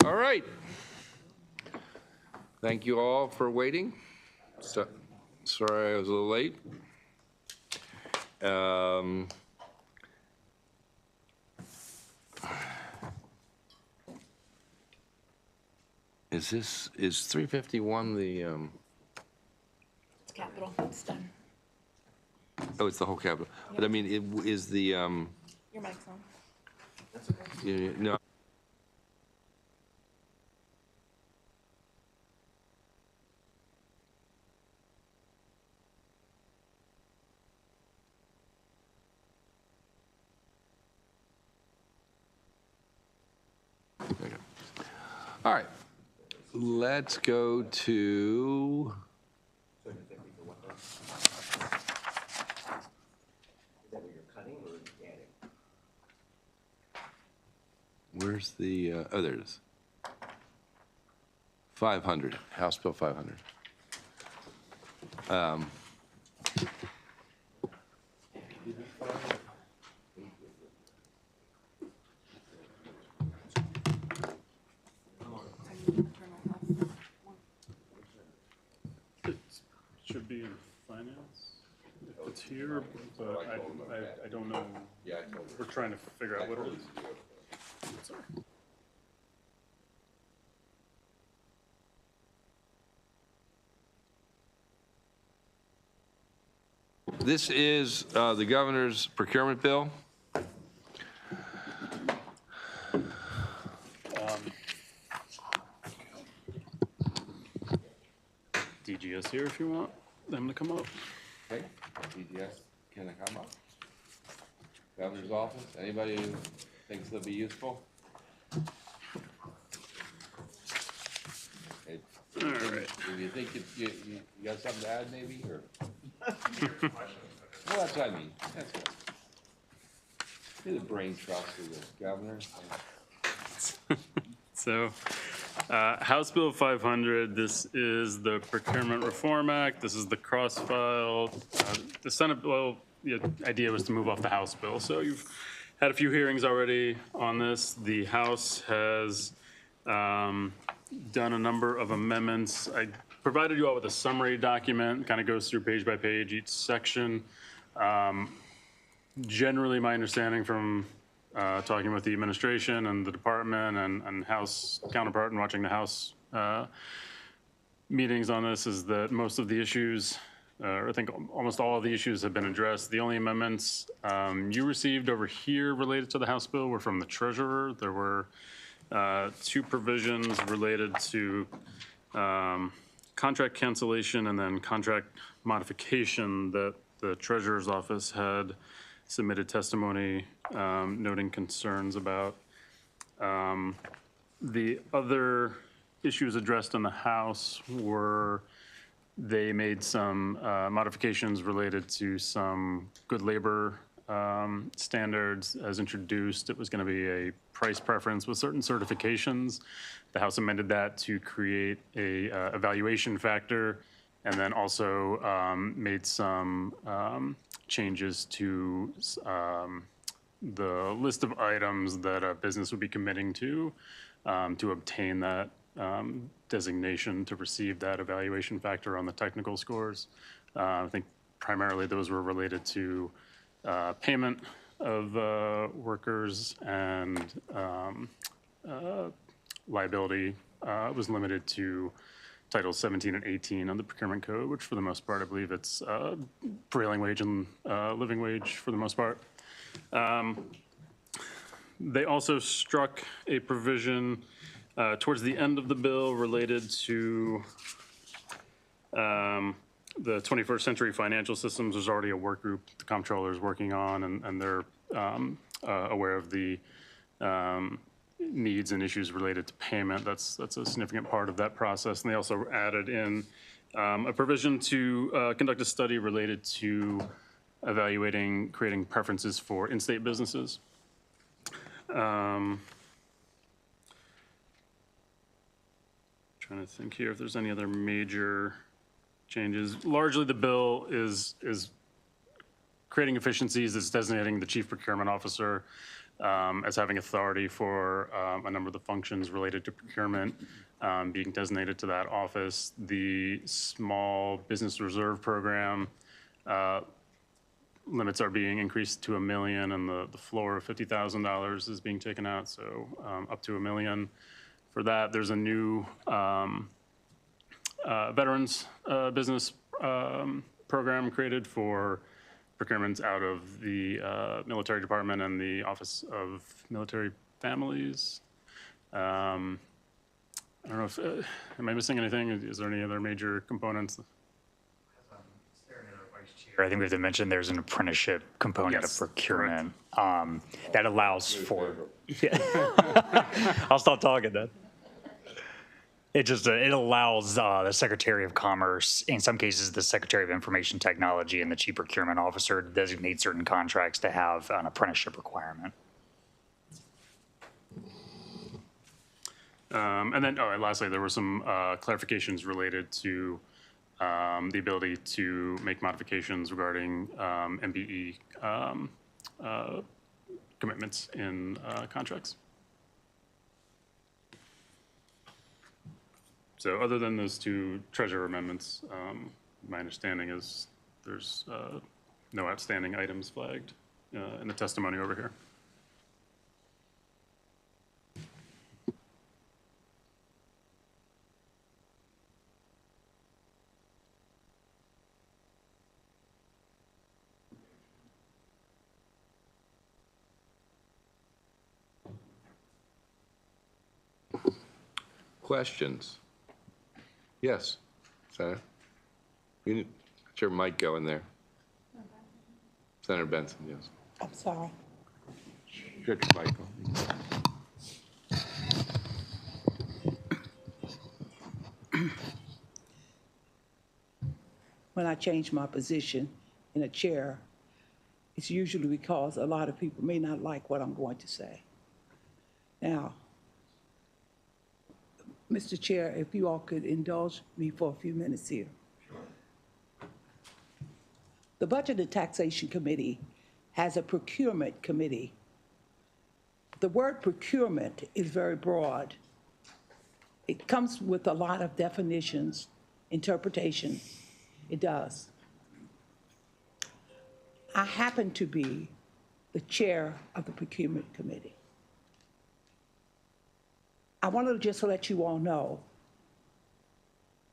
All right. Thank you all for waiting. Sorry I was a little late. Is 351 the, It's capital, it's done. oh, it's the whole capital. But I mean, it is the, Your mic's on. no. Okay. All right, let's go to, where's the, oh, there it is. 500, House Bill 500. It should be in finance. If it's here, but I don't know. Yeah, I told We're trying to figure out what it is. Sorry. This is the governor's procurement bill. DGS here if you want them to come up. Okay, DGS, can I come up? Governor's office, anybody who thinks they'll be useful? All right. Do you think you got something to add maybe, or? Well, that's what I mean, that's good. You're the brain trust of the governor. So, House Bill 500, this is the Procurement Reform Act. This is the cross-file. The Senate, well, the idea was to move off the House bill. So you've had a few hearings already on this. The House has done a number of amendments. I provided you all with a summary document, kind of goes through page by page each section. Generally, my understanding from talking with the administration and the department and House counterpart and watching the House meetings on this is that most of the issues, or I think almost all of the issues have been addressed. The only amendments you received over here related to the House bill were from the treasurer. There were two provisions related to contract cancellation and then contract modification that the treasurer's office had submitted testimony noting concerns about. The other issues addressed in the House were they made some modifications related to some good labor standards as introduced. It was going to be a price preference with certain certifications. The House amended that to create a evaluation factor, and then also made some changes to the list of items that a business would be committing to obtain that designation to receive that evaluation factor on the technical scores. I think primarily those were related to payment of workers, and liability was limited to Titles 17 and 18 on the procurement code, which for the most part, I believe it's prevailing wage and living wage for the most part. They also struck a provision towards the end of the bill related to the 21st century financial systems. There's already a work group the comptroller is working on, and they're aware of the needs and issues related to payment. That's a significant part of that process. And they also added in a provision to conduct a study related to evaluating creating preferences for in-state businesses. Trying to think here if there's any other major changes. Largely, the bill is creating efficiencies. It's designating the chief procurement officer as having authority for a number of the functions related to procurement being designated to that office. The small business reserve program limits are being increased to $1 million, and the floor of $50,000 is being taken out, so up to $1 million. For that, there's a new veterans business program created for procurements out of the military department and the Office of Military Families. I don't know if, am I missing anything? Is there any other major components? I think we have to mention there's an apprenticeship component Yes, of procurement that allows for. I'll stop talking then. It allows the Secretary of Commerce, in some cases the Secretary of Information Technology, and the Chief Procurement Officer to designate certain contracts to have an apprenticeship requirement. And then, and lastly, there were some clarifications related to the ability to make modifications regarding MBE commitments in contracts. So other than those two treasurer amendments, my understanding is there's no outstanding items flagged in the testimony over here. Questions? Yes, Senator. You need, get your mic going there. Senator Benson, yes. I'm sorry. Get your mic on. When I change my position in a chair, it's usually because a lot of people may not like what I'm going to say. Now, Mr. Chair, if you all could indulge me for a few minutes here. Sure. The Budget and Taxation Committee has a procurement committee. The word procurement is very broad. It comes with a lot of definitions, interpretation. It does. I happen to be the chair of the procurement committee. I wanted to just let you all know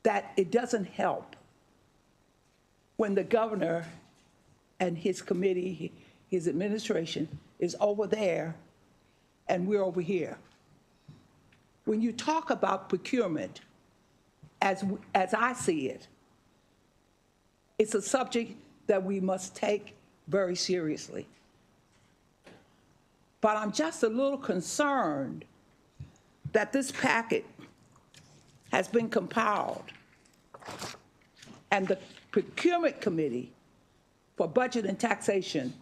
that it doesn't help when the governor and his committee, his administration, is over there and we're over here. When you talk about procurement, as I see it, it's a subject that we must take very seriously. But I'm just a little concerned that this packet has been compiled and the Procurement Committee for Budget and Taxation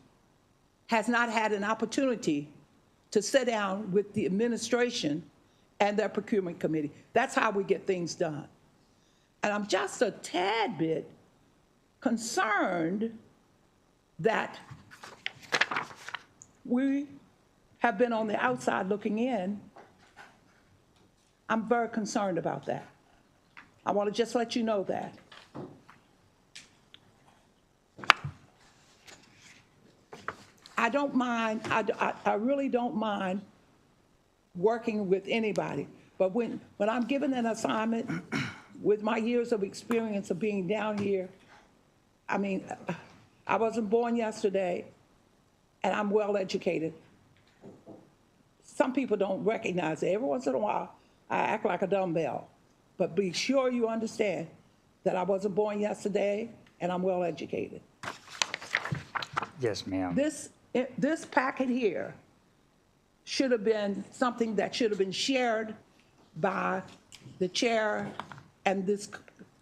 has not had an opportunity to sit down with the administration and their Procurement Committee. That's how we get things done. And I'm just a tad bit concerned that we have been on the outside looking in. I'm very concerned about that. I want to just let you know that. I don't mind, I really don't mind working with anybody, but when I'm given an assignment with my years of experience of being down here, I mean, I wasn't born yesterday and I'm well educated. Some people don't recognize it. Every once in a while, I act like a dumbbell, but be sure you understand that I wasn't born yesterday and I'm well educated. Yes, ma'am. This packet here should have been something that should have been shared by the chair and this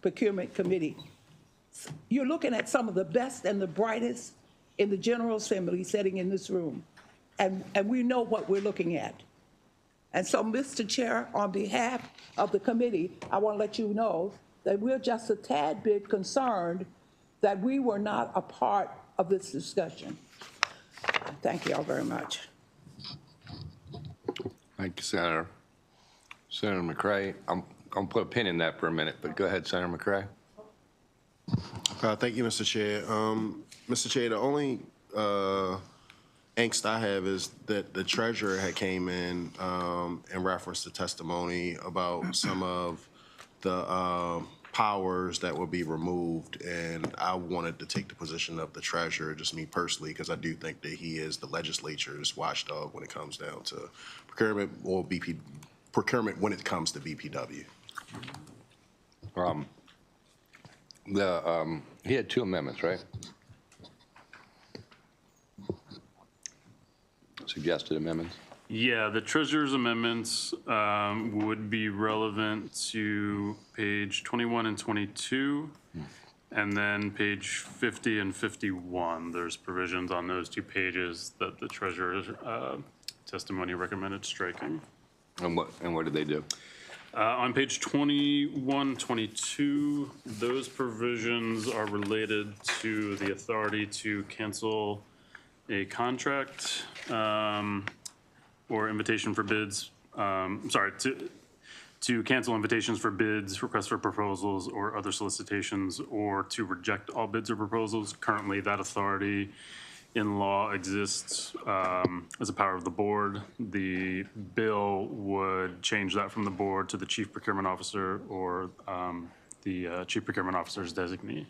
procurement committee. You're looking at some of the best and the brightest in the General Assembly sitting in this room, and we know what we're looking at. And so, Mr. Chair, on behalf of the committee, I want to let you know that we're just a tad bit concerned that we were not a part of this discussion. Thank you all very much. Thank you, Senator. Senator McCray, I'm going to put a pin in that for a minute, but go ahead, Senator McCray. Thank you, Mr. Chair. Mr. Chair, the only angst I have is that the treasurer had came in reference to testimony about some of the powers that would be removed, and I wanted to take the position of the treasurer, just me personally, because I do think that he is the legislature's watchdog when it comes down to procurement or procurement when it comes to BPW. He had two amendments, right? Suggested amendments. Yeah, the treasurer's amendments would be relevant to page 21 and 22, and then page 50 and 51. There's provisions on those 2 pages that the treasurer's testimony recommended striking. And what did they do? On page 21, 22, those provisions are related to the authority to cancel a contract or invitation for bids, to cancel invitations for bids, requests for proposals, or other solicitations, or to reject all bids or proposals. Currently, that authority in law exists as a power of the board. The bill would change that from the board to the chief procurement officer or the chief procurement officer's designee.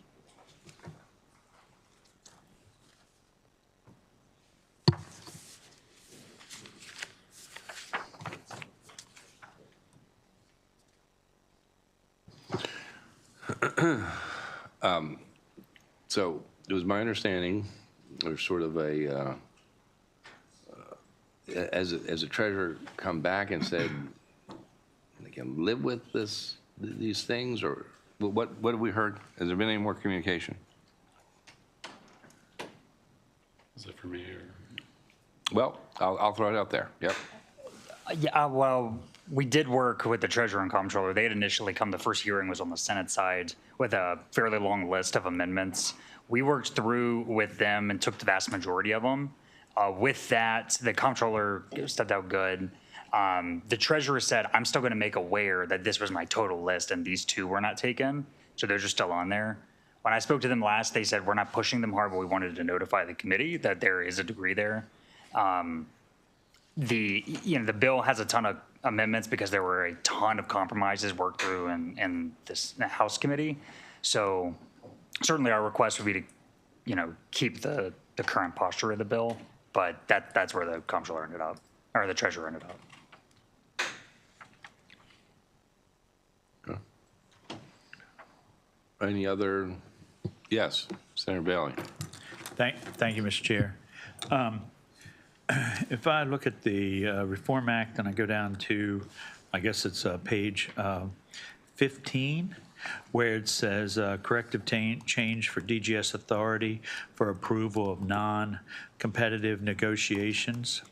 So it was my understanding, there's sort of a, as a treasurer come back and said, they can live with these things, or what have we heard? Has there been any more communication? Is it for me or? Well, I'll throw it out there. Yep. Yeah, well, we did work with the treasurer and comptroller. They had initially come, the first hearing was on the Senate side with a fairly long list of amendments. We worked through with them and took the vast majority of them. With that, the comptroller stepped out good. The treasurer said, I'm still going to make aware that this was my total list and these 2 were not taken. So those are still on there. When I spoke to them last, they said, we're not pushing them hard, but we wanted to notify the committee that there is a degree there. The bill has a ton of amendments because there were a ton of compromises worked through in this House committee. So certainly our request would be to, keep the current posture of the bill, but that's where the comptroller ended up, or the treasurer ended up. Okay. Any other? Yes, Senator Bailey. Thank you, Mr. Chair. If I look at the Reform Act and I go down to, I guess it's page 15, where it says corrective change for DGS authority for approval of non-competitive negotiations.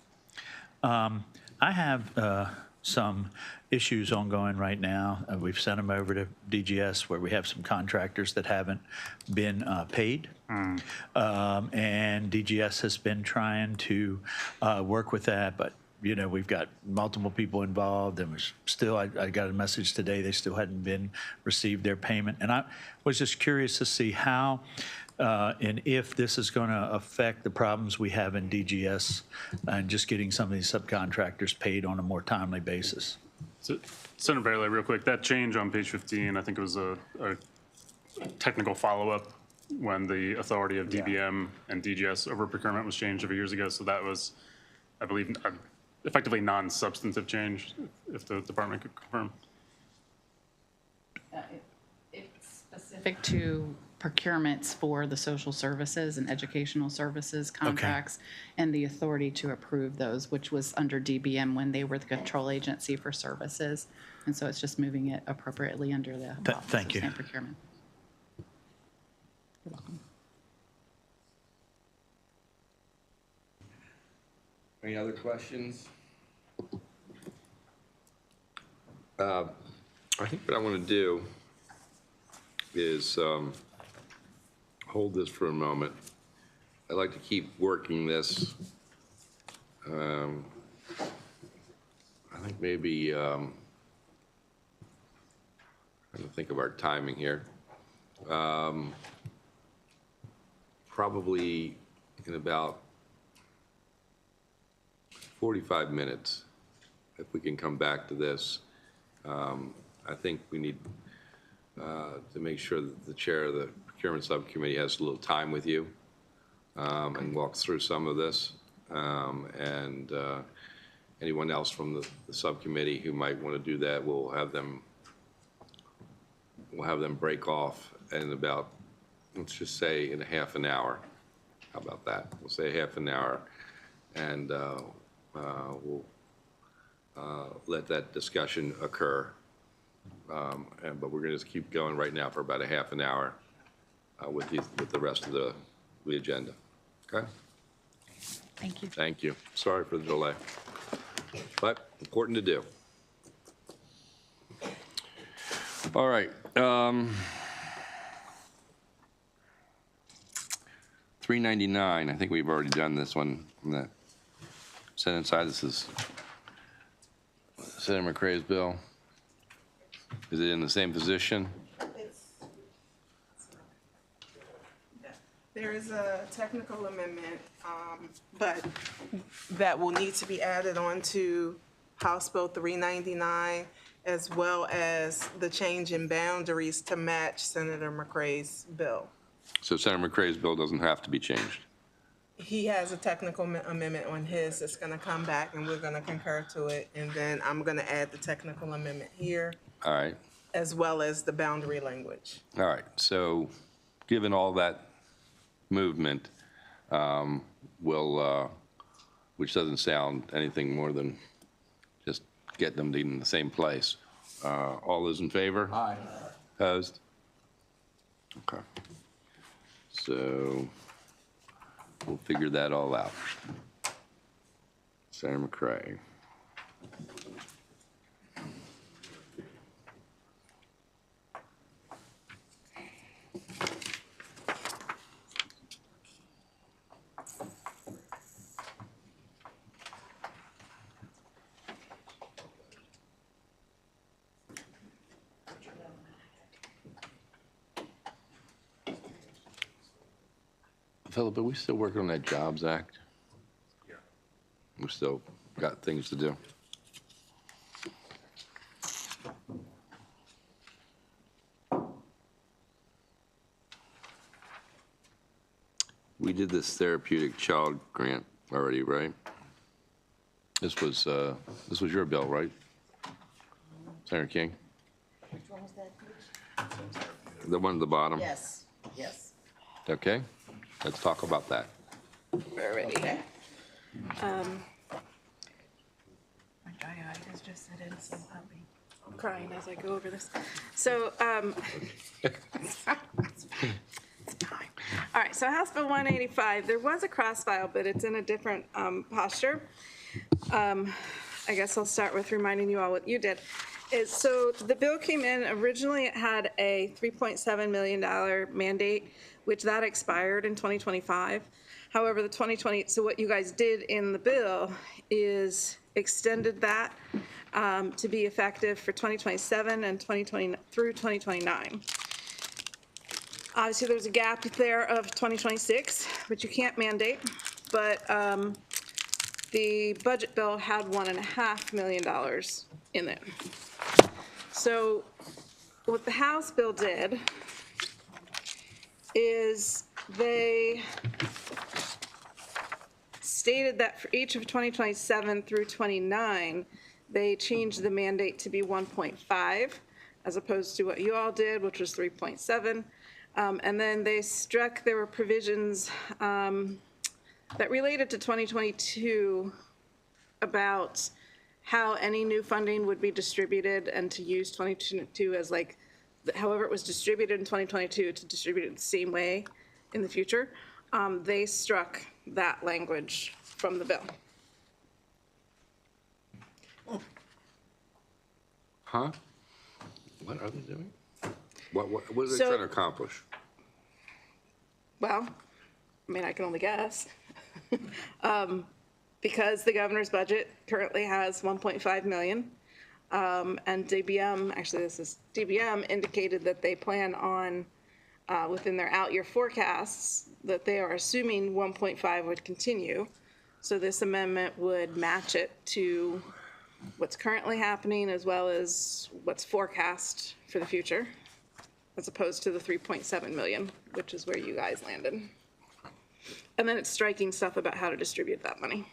I have some issues ongoing right now. We've sent them over to DGS where we have some contractors that haven't been paid. And DGS has been trying to work with that, but we've got multiple people involved, and I got a message today, they still hadn't been received their payment. And I was just curious to see how and if this is going to affect the problems we have in DGS and just getting some of these subcontractors paid on a more timely basis. So, Senator Bailey, real quick, that change on page 15, I think it was a technical follow-up when the authority of DBM and DGS over procurement was changed a few years ago. So that was, I believe, effectively non-substantive change, if the department could confirm. It's specific to procurements for the social services and educational services contracts and the authority to approve those, which was under DBM when they were the control agency for services. And so it's just moving it appropriately under the Office of State Procurement. You're welcome. Any other questions? I think what I want to do is hold this for a moment I'd like to keep working this. I think maybe, trying to think of our timing here. Probably in about 45 minutes, if we can come back to this. I think we need to make sure that the chair of the procurement subcommittee has a little time with you and walks through some of this. And anyone else from the subcommittee who might want to do that, we'll have them break off in about, let's just say, in a half an hour. How about that? We'll say half an hour, and we'll let that discussion occur. But we're going to just keep going right now for about a half an hour with the rest of the agenda. Okay? Thank you. Thank you. Sorry for the delay, but important to do. All right. 399, I think we've already done this one on the Senate side. This is Senator McCrae's bill. Is it in the same position? There is a technical amendment, but that will need to be added on to House Bill 399, as well as the change in boundaries to match Senator McCrae's bill. So Senator McCrae's bill doesn't have to be changed. He has a technical amendment on his that's going to come back, and we're going to concur to it, and then I'm going to add the technical amendment here, All right. as well as the boundary language. All right. So given all that movement, we'll, which doesn't sound anything more than just get them in the same place. All those in favor? Aye. Opposed? Okay. So we'll figure that all out. Senator McCrae. Philip, are we still working on that Jobs Act? Yeah. We've still got things to do. We did this therapeutic child grant already, right? This was your bill, right? Senator King? Which one was that? The one at the bottom? Yes, yes. Okay, let's talk about that. We're ready. Okay. My dry eye has just set in, so I'll be crying as I go over this. So, it's fine. All right, so House Bill 185, there was a cross file, but it's in a different posture. I guess I'll start with reminding you all what you did. So the bill came in, originally it had a $3.7 million mandate, which that expired in 2025. However, so what you guys did in the bill is extended that to be effective for 2027 and 2020 through 2029. Obviously, there's a gap there of 2026, which you can't mandate, but the budget bill had $1.5 million in it. So what the House bill did is they stated that for each of 2027 through 29, they changed the mandate to be 1.5 as opposed to what you all did, which was 3.7. And then they struck, there were provisions that related to 2022 about how any new funding would be distributed and to use 2022 as like, however it was distributed in 2022 to distribute it the same way in the future. They struck that language from the bill. Huh? What are they doing? What are they So- trying to accomplish? Well, I mean, I can only guess. Because the governor's budget currently has 1.5 million. And DBM, actually this is DBM, indicated that they plan on, within their out-year forecasts, that they are assuming 1.5 would continue. So this amendment would match it to what's currently happening as well as what's forecast for the future, as opposed to the 3.7 million, which is where you guys landed. And then it's striking stuff about how to distribute that money.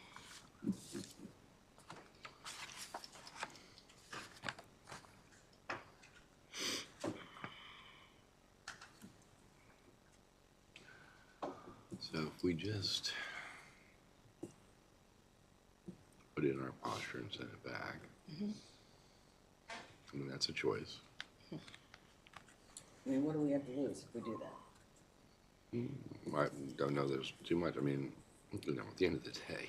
So if we just put it in our posture and send it back, I mean, that's a choice. I mean, what do we have to lose if we do that? I don't know there's too much. I mean, you know, at the end of the day,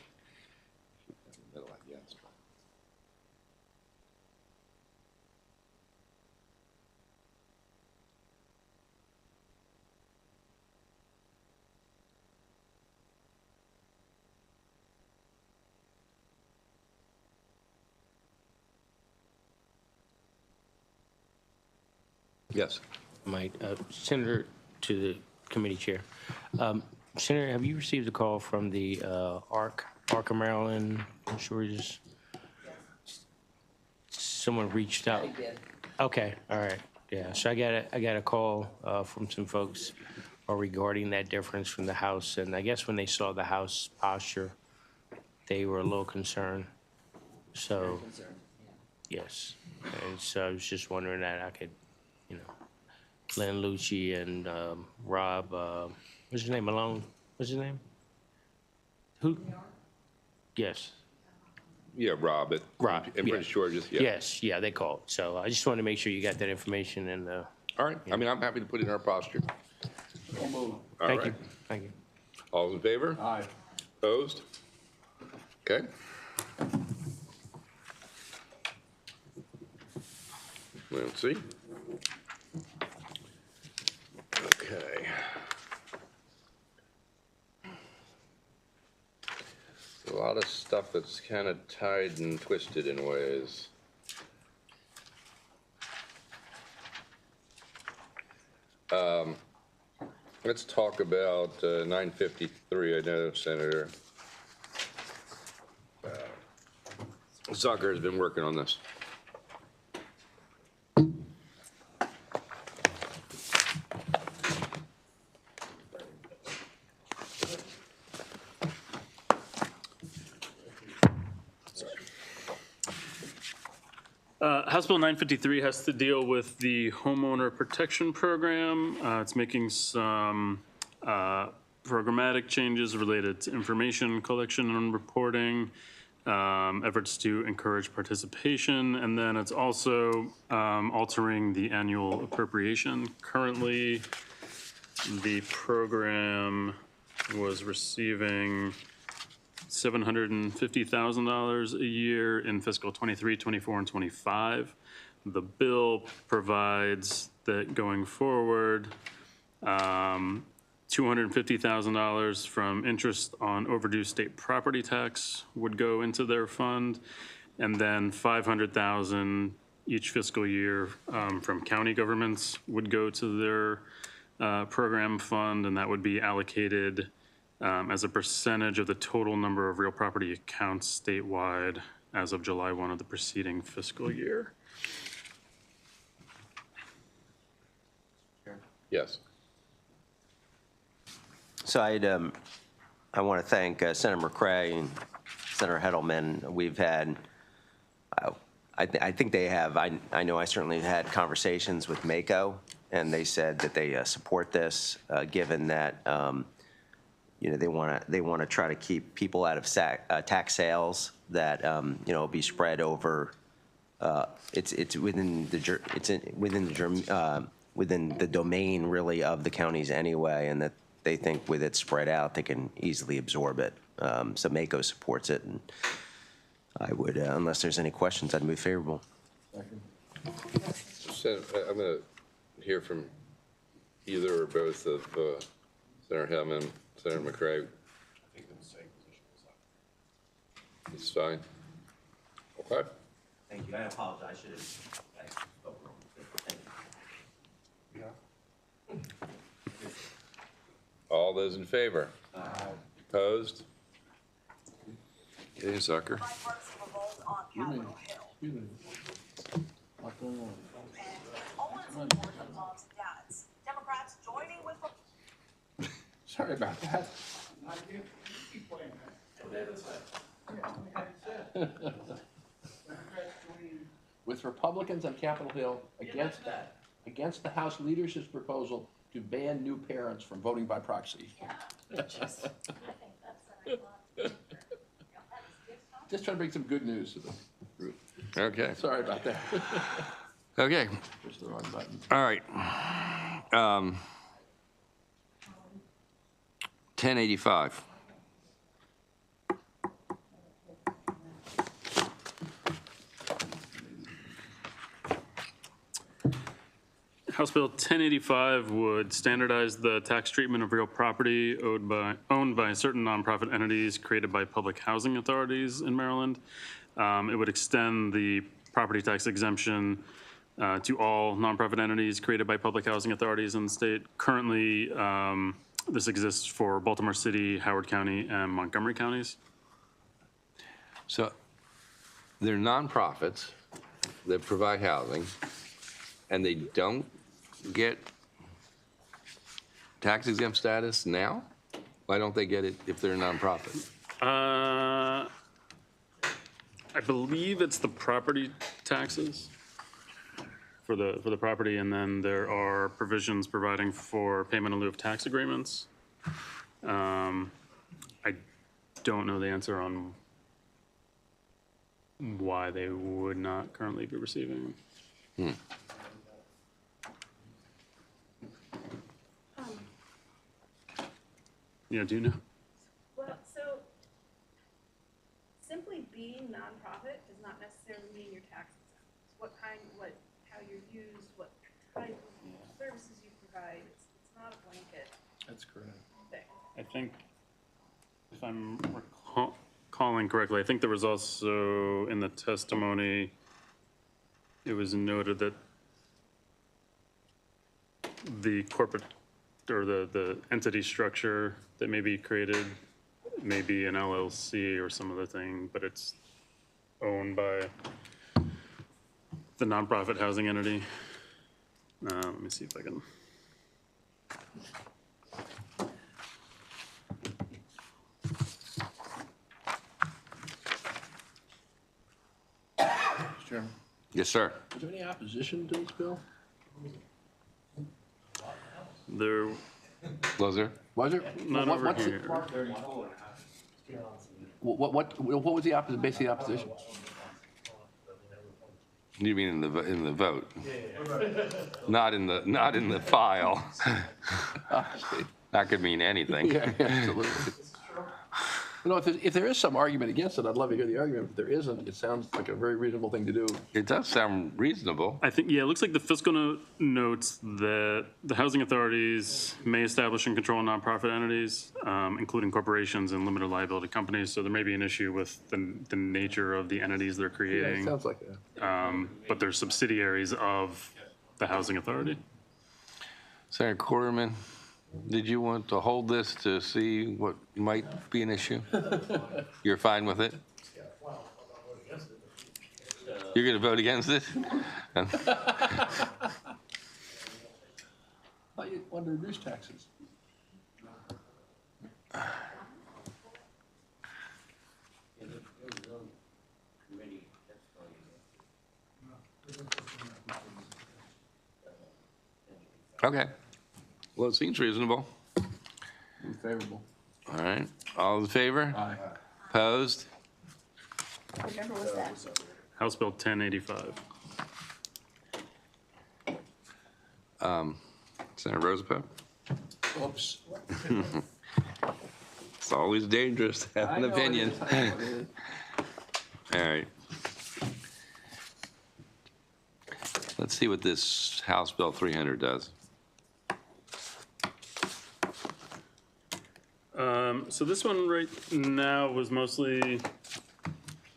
middle, I guess. Yes. Senator, to the committee chair. Senator, have you received a call from the ARC of Maryland Shortages? Someone reached out? I did. Okay, all right, yeah. So I got a call from some folks regarding that difference from the House, and I guess when they saw the House posture, they were a little concerned. So, yes, and so I was just wondering that I could, you know, Len Lucci and Rob, what's his name, Malone? What's his name? Who? Yes. Yeah, Rob, Rob, I'm yeah. pretty sure just, yeah. Yes, yeah, they called. So I just wanted to make sure you got that information and, All right. I mean, I'm happy to put it in our posture. All thank right. you, thank you. All in favor? Aye. Opposed? Okay. Let's see. Okay. A lot of stuff that's kind of tied and twisted in ways. Let's talk about 953. I know Senator Zucker has been working on this. House Bill 953 has to deal with the homeowner protection program. It's making some programmatic changes related to information collection and reporting, efforts to encourage participation, and then it's also altering the annual appropriation. Currently, the program was receiving $750,000 a year in fiscal '23, '24, and '25. The bill provides that going forward, $250,000 from interest on overdue state property tax would go into their fund, and then $500,000 each fiscal year from county governments would go to their program fund, and that would be allocated as a percentage of the total number of real property accounts statewide as of July 1 of the preceding fiscal year. Yes. So I want to thank Senator McCray and Senator Heddleman. We've had, I think they have, I know I certainly had conversations with MACO, and they said that they support this, given that, you know, they want to try to keep people out of tax sales that, you know, be spread over, it's within the domain really of the counties anyway, and that they think with it spread out, they can easily absorb it. So MACO supports it, and I would, unless there's any questions, I'd move favorable. So I'm going to hear from either or both of Senator Hellman Senator McCray? It's fine. Okay. Thank you. I apologize. All those in favor? Opposed? Okay, Zucker. Democrats joining with. Sorry about that. With Republicans on Capitol Hill against the House leadership's proposal to ban new parents from voting by proxy. Just trying to bring some good news to the group. Okay. Sorry about that. Okay. Push the wrong button. All right. 1085. House Bill 1085 would standardize the tax treatment of real property owned by certain nonprofit entities created by public housing authorities in Maryland. It would extend the property tax exemption to all nonprofit entities created by public housing authorities in the state. Currently, this exists for Baltimore City, Howard County, and Montgomery counties. So they're nonprofits that provide housing, and they don't get tax exempt status now? Why don't they get it if they're a nonprofit? I believe it's the property taxes for the property, and then there are provisions providing for payment in lieu of tax agreements. I don't know the answer on why they would not currently be receiving. Yeah, do you know? Well, so simply being nonprofit does not necessarily mean you're tax exempt. How you're used, what type of services you provide, it's not a blanket That's correct. thing. I think, if I'm recalling correctly, I think there was also in the testimony, it was noted that the corporate or the entity structure that may be created may be an LLC or some other thing, but it's owned by the nonprofit housing entity. Let me see if I can. Mr. Chairman, Yes, sir. is there any opposition to this bill? There, Was there? Was there? not over What's here. What was the opposite, basically the opposition? You mean in the vote? Not in the file. That could mean anything. Yeah, absolutely. You know, if there is some argument against it, I'd love to hear the argument. If there isn't, it sounds like a very reasonable thing to do. It does sound reasonable. I think, yeah, it looks like the fiscal note notes that the housing authorities may establish and control nonprofit entities, including corporations and limited liability companies. So there may be an issue with the nature of the entities they're Yeah, creating. it sounds like that. But they're subsidiaries of the housing authority. Senator Quarterman, did you want to hold this to see what might be an issue? You're fine with it? You're going to vote against it? I thought you wanted to reduce taxes. Okay. Well, it seems reasonable. Favorable. All right. All in favor? Aye. Opposed? What number was that? House Bill 1085. Senator Roosevelt? Oops. It's always dangerous to have I an know it opinion. is. I know it is. All right. Let's see what this House Bill 300 does. So this one right now was mostly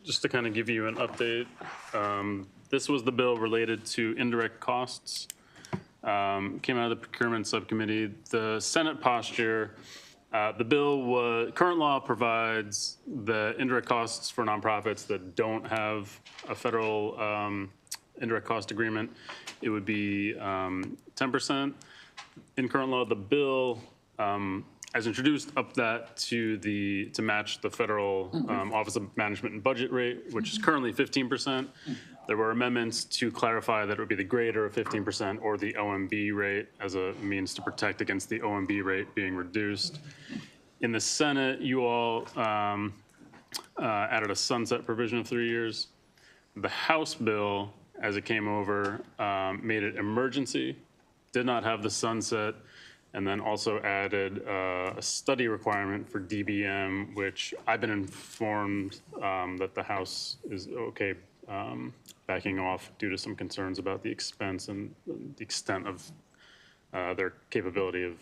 just to kind of give you an update. This was the bill related to indirect costs. Came out of the procurement subcommittee. The Senate posture, the bill was, current law provides the indirect costs for nonprofits that don't have a federal indirect cost agreement. It would be 10%. In current law, the bill, as introduced, up that to match the federal Office of Management and Budget rate, which is currently 15%. There were amendments to clarify that it would be the greater of 15% or the OMB rate as a means to protect against the OMB rate being reduced. In the Senate, you all added a sunset provision of 3 years. The House bill, as it came over, made it emergency, did not have the sunset, and then also added a study requirement for DBM, which I've been informed that the House is okay backing off due to some concerns about the expense and the extent of their capability of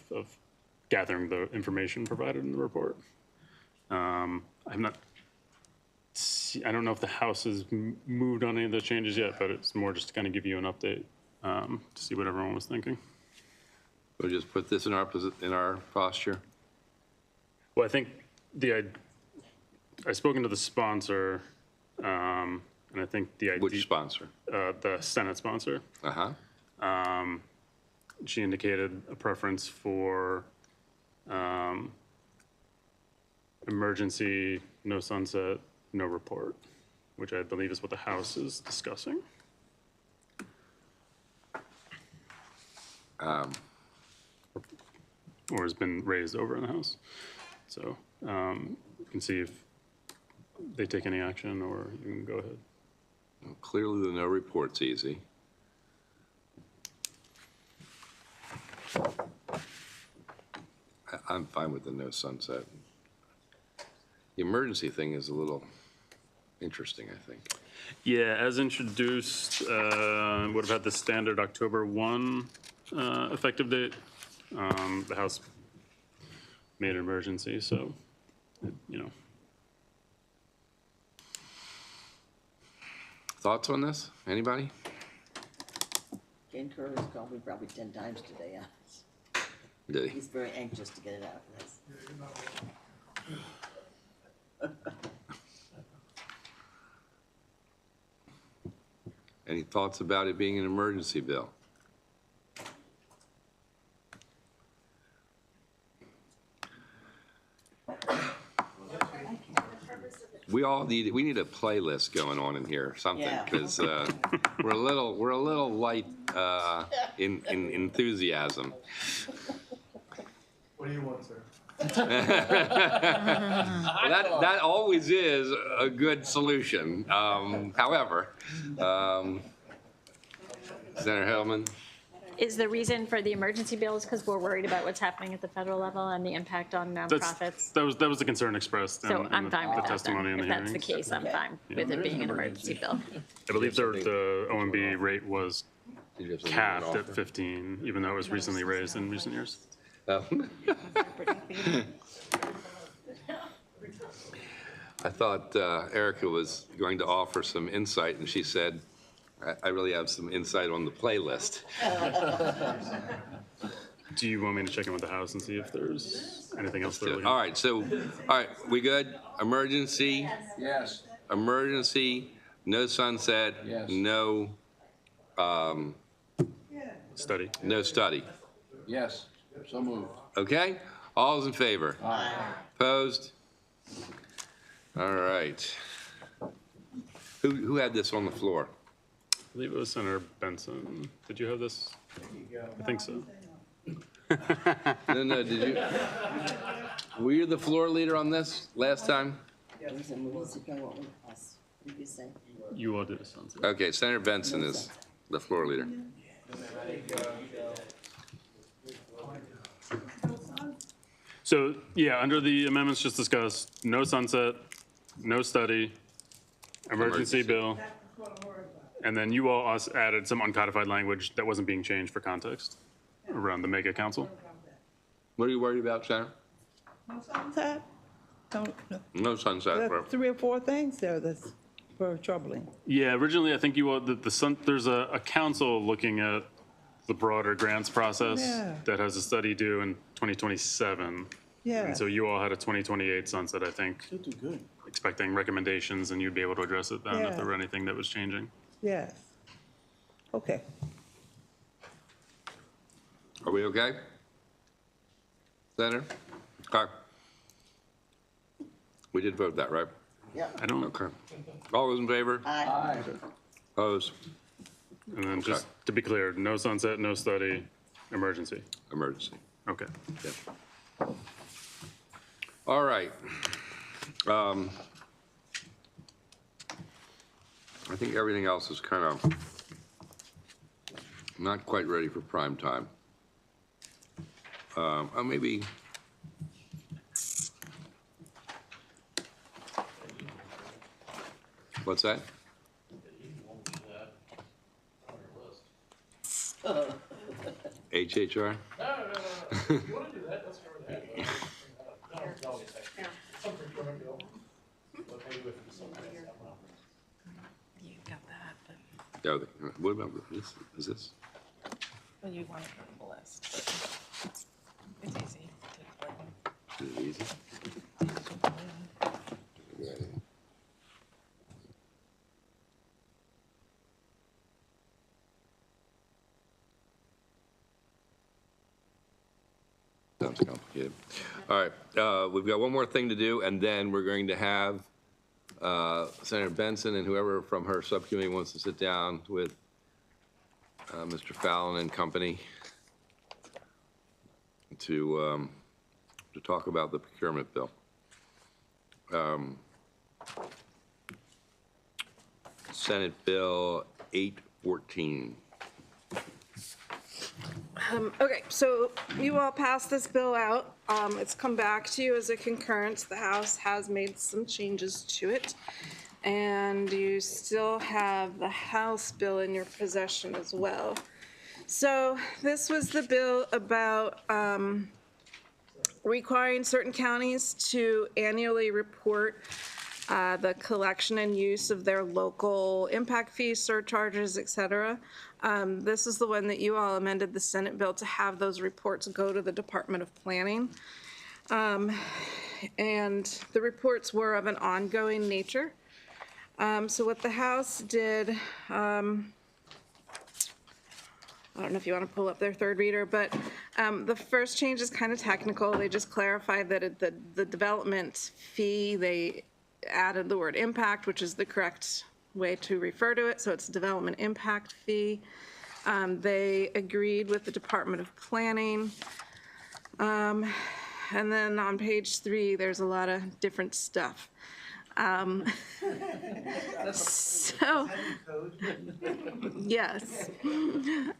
gathering the information provided in the report. I don't know if the House has moved on any of those changes yet, but it's more just to kind of give you an update to see what everyone was thinking. We'll just put this in our posture. Well, I think I've spoken to the sponsor, and I think the idea. Which sponsor? The Senate sponsor. She indicated a preference for emergency, no sunset, no report, which I believe is what the House is discussing. Or has been raised over in the House. So you can see if they take any action, or you can go ahead. Well, clearly, the no report's easy. I'm fine with the no sunset. The emergency thing is a little interesting, I think. Yeah, as introduced, would have had the standard October 1 effective date. The House made an emergency, so, you know. Thoughts on this? Anybody? Ken Curtis called me probably 10 times today. Did he? He's very anxious to get it out. Yes. Any thoughts about it being an emergency bill? We need a playlist going on in here, something, Yeah. because we're a little light in enthusiasm. What do you want, sir? That always is a good solution. However, Senator Hellman. Is the reason for the emergency bills because we're worried about what's happening at the federal level and the impact on nonprofits? That was the concern expressed So in I'm fine with the that testimony then. in If the that's the hearings. case, I'm fine with it being an emergency bill. I believe the OMB rate was Did you have something capped to at offer? 15, even though it was recently raised in recent years. I thought Erica was going to offer some insight, and she said, I really have some insight on the playlist. Do you want me to check in with the House and see if there's anything else they're looking All at? right, we good? Emergency, Yes. emergency, no sunset, Yes. no Study. no study. Yes. So moved. Okay? All's in favor? Aye. Opposed? All right. Who had this on the floor? I believe it was Senator Benson. Did you have this? I think so. No, did you? Were you the floor leader on this last time? It was an emergency bill. What did you say? You all did a sunset. Okay, Senator Benson is the floor leader. So, yeah, under the amendments just discussed, no sunset, no study, emergency bill. And then you all added some uncodified language that wasn't being changed for context around the mega council. What are you worried about, Senator? No sunset, No sunset. There are right? 3 or 4 things there that's very troubling. Yeah, originally, I think you all, there's a council looking at the broader grants process Yeah. that has a study due in 2027. Yeah. And so you all had a 2028 sunset, I think. Expecting recommendations, and you'd be able to address it then if Yeah. there were anything that was changing. Yes. Okay. Are we okay? Senator? Okay. We did vote that, right? I don't, Okay. All those in favor? Aye. Opposed? and then just to be clear, no sunset, no study, emergency. Emergency. Okay. Yeah. All right. I think everything else is kind of not quite ready for prime time. Maybe. What's that? HHR? You got that, but Yeah, what about this? Is this? well, you want it on the list. It's easy to explain. Is it easy? Yeah. Sounds complicated. All right, we've got one more thing to do, and then we're going to have Senator Benson and whoever from her subcommittee wants to sit down with Mr. Fallon and company to talk about the procurement bill. Senate Bill 814. Okay, so you all passed this bill out. It's come back to you as a concurrence. The House has made some changes to it. And you still have the House bill in your possession as well. So this was the bill about requiring certain counties to annually report the collection and use of their local impact fees, surcharges, et cetera. This is the one that you all amended the Senate bill to have those reports go to the Department of Planning. And the reports were of an ongoing nature. So what the House did, I don't know if you want to pull up their third reader, but the first change is kind of technical. They just clarified that the development fee, they added the word impact, which is the correct way to refer to it. So it's development impact fee. They agreed with the Department of Planning. And then on page 3, there's a lot of different stuff. So, yes,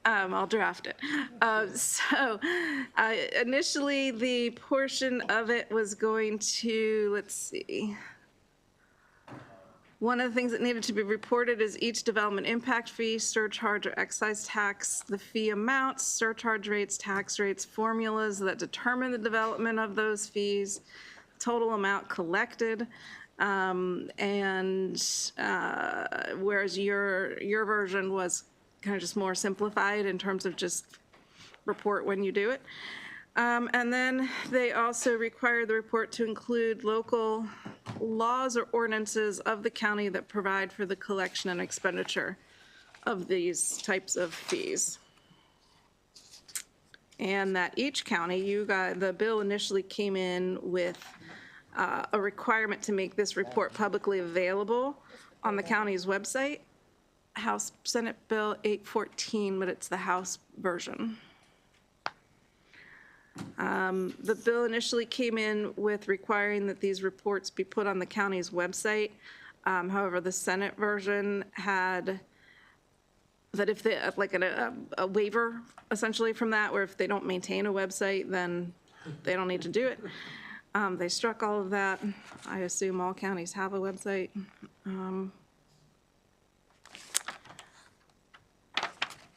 I'll draft it. Initially, the portion of it was going to, let's see. One of the things that needed to be reported is each development impact fee, surcharge, or excise tax, the fee amounts, surcharge rates, tax rates, formulas that determine the development of those fees, total amount collected, whereas your version was kind of just more simplified in terms of just report when you do it. And then they also require the report to include local laws or ordinances of the county that provide for the collection and expenditure of these types of fees. And that each county, the bill initially came in with a requirement to make this report publicly available on the county's website. House Senate Bill 814, but it's the House version. The bill initially came in with requiring that these reports be put on the county's website. However, the Senate version had that if they, like a waiver essentially from that, where if they don't maintain a website, then they don't need to do it. They struck all of that. I assume all counties have a website.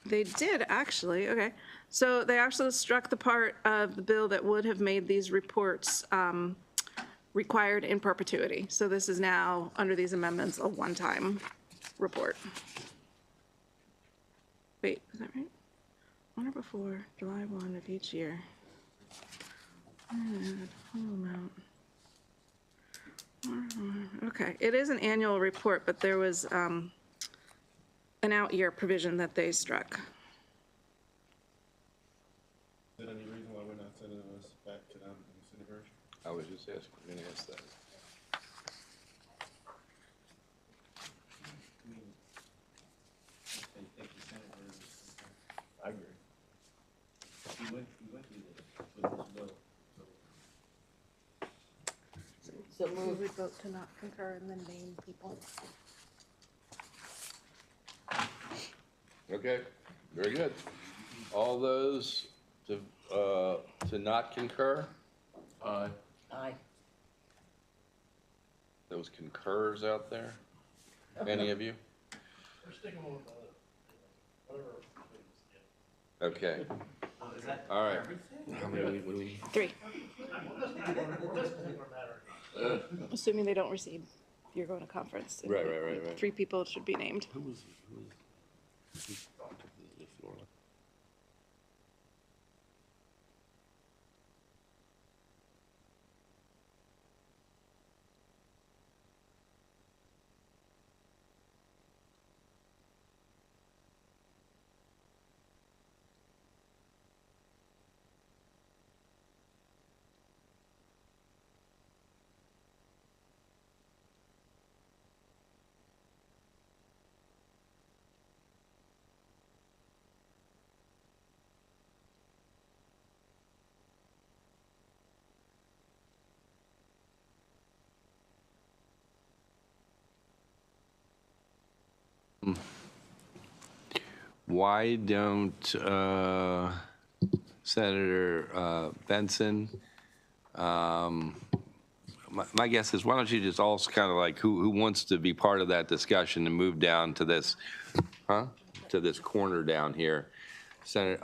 They did actually, okay. So they actually struck the part of the bill that would have made these reports required in perpetuity. So this is now, under these amendments, a one-time report. Wait, is that right? On or before July 1 of each year. Okay, it is an annual report, but there was an out-year provision that they struck. Is there any reason why we're not sending this back to them in the city version? I was just asking, going to ask that. I agree. We went through this with this bill, so. So We move. would vote to not concur and then name people. Okay, very good. All those to not concur? Aye. Aye. Those concurs out there? Any of you? Okay. All right. How many, what do we need? 3. Assuming they don't receive, you're going to conference. Right. 3 people should be named. Who took the floor? Why don't Senator Benson, my guess is, why don't you just all kind of like, who wants to be part of that discussion and move down to this, to this corner down here? Senator,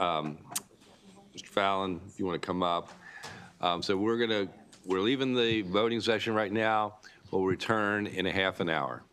Mr. Fallon, if you want to come up. So we're leaving the voting session right now. We'll return in a half an hour.